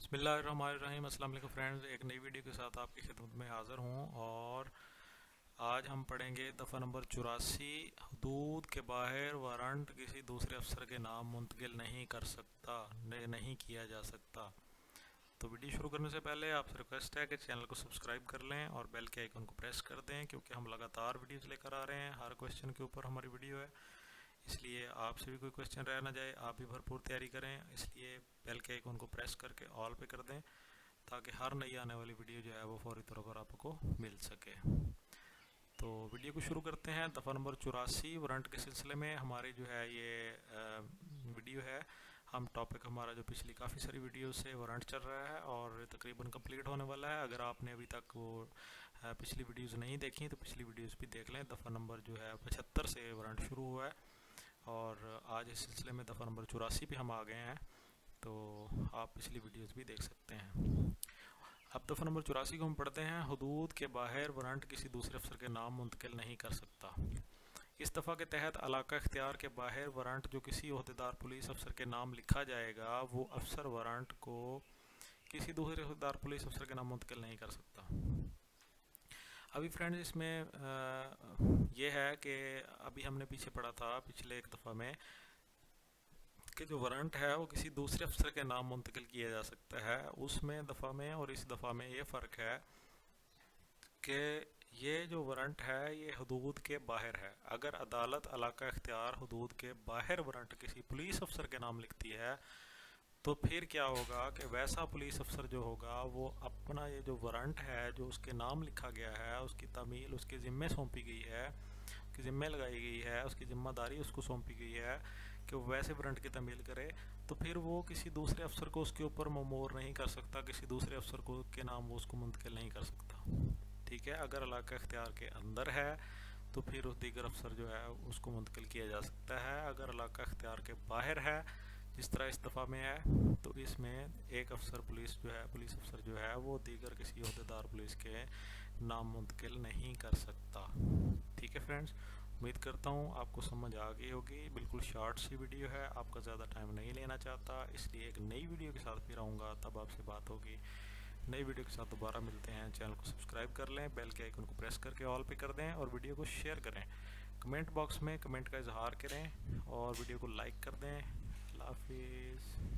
बिस्मिल्लाहिर्रहमानिर्रहीम। अस्सलाम वालेकुम फ्रेंड्स, एक नई वीडियो के साथ आपकी खिदमत में हाज़िर हूँ। और आज हम पढ़ेंगे दफ़ा नंबर 84। हदूद के बाहर वारंट किसी दूसरे अफसर के नाम मुंतकिल नहीं कर सकता, नहीं किया जा सकता। तो वीडियो शुरू करने से पहले आपसे रिक्वेस्ट है कि चैनल को सब्सक्राइब कर लें और बेल के आइकन को प्रेस कर दें, क्योंकि हम लगातार वीडियोस लेकर आ रहे हैं। हर क्वेश्चन के ऊपर हमारी वीडियो है, इसलिए आपसे भी कोई क्वेश्चन रह ना जाए। आप भी भरपूर तैयारी करें, इसलिए बेल के आइकन को प्रेस करके ऑल पे कर दें, ताकि हर नई आने वाली वीडियो जो है वो फौरी तौर पर आपको मिल सके। तो वीडियो को शुरू करते हैं। दफ़ा नंबर 84 वारंट के सिलसिले में हमारी जो है ये वीडियो है। हम टॉपिक हमारा जो पिछली काफ़ी सारी वीडियो से वारंट चल रहा है और तकरीबन कंप्लीट होने वाला है। अगर आपने अभी तक वो पिछली वीडियोस नहीं देखी तो पिछली वीडियोस भी देख लें। दफ़ा नंबर जो है 75 से वारंट शुरू हुआ है और आज इस सिलसिले में दफ़ा नंबर 84 पे हम आ गए हैं, तो आप पिछली वीडियोस भी देख सकते हैं। अब दफ़ा नंबर 84 को हम पढ़ते हैं। हदूद के बाहर वारंट किसी दूसरे अफसर के नाम मुंतकिल नहीं कर सकता। इस दफ़ा के तहत इलाका इख्तियार के बाहर वारंट जो किसी ओहदेदार पुलिस अफसर के नाम लिखा जाएगा, वो अफसर वारंट को किसी दूसरे ओहदेदार पुलिस अफसर के नाम मुंतकिल नहीं कर सकता। अभी फ्रेंड्स इसमें यह है कि अभी हमने पीछे पढ़ा था पिछले एक दफ़ा में कि जो वारंट है वो किसी दूसरे अफसर के नाम मुंतकिल किया जा सकता है। उसमें दफ़ा में और इस दफ़ा में ये फ़र्क है कि ये जो वारंट है ये हदूद के बाहर है। अगर अदालत इलाका इख्तियार हदूद के बाहर वारंट किसी पुलिस अफसर के नाम लिखती है, तो फिर क्या होगा कि वैसा पुलिस अफसर जो होगा वो अपना ये जो वारंट है जो उसके नाम लिखा गया है, उसकी तामील उसके ज़िम्मे सौंपी गई है, उसकी ज़िम्मे लगाई गई है, उसकी ज़िम्मेदारी उसको सौंपी गई है कि वो वैसे वारंट की तामील करे, तो फिर वो किसी दूसरे अफसर को उसके ऊपर ममूर नहीं कर सकता, किसी दूसरे अफसर को के नाम वो उसको मुंतकिल नहीं कर सकता। ठीक है, अगर इलाका इख्तियार के अंदर है तो फिर उस दीगर अफसर जो है उसको मुंतकिल किया जा सकता है। अगर इलाका इख्तियार के बाहर है, जिस तरह इस दफ़ा में है, तो इसमें एक अफसर पुलिस अफसर जो है वो दीगर किसी ओहदेदार पुलिस के नाम मुंतकिल नहीं कर सकता। ठीक है फ्रेंड्स, उम्मीद करता हूँ आपको समझ आ गई होगी। बिल्कुल शॉर्ट सी वीडियो है, आपका ज़्यादा टाइम नहीं लेना चाहता, इसलिए एक नई वीडियो के साथ फिर आऊँगा, तब आपसे बात होगी। नई वीडियो के साथ दोबारा मिलते हैं। चैनल को सब्सक्राइब कर लें, बेल के आइकन को प्रेस करके ऑल पे कर दें और वीडियो को शेयर करें। कमेंट बॉक्स में कमेंट का इजहार करें और वीडियो को लाइक कर दें। अल्लाह हाफिज़।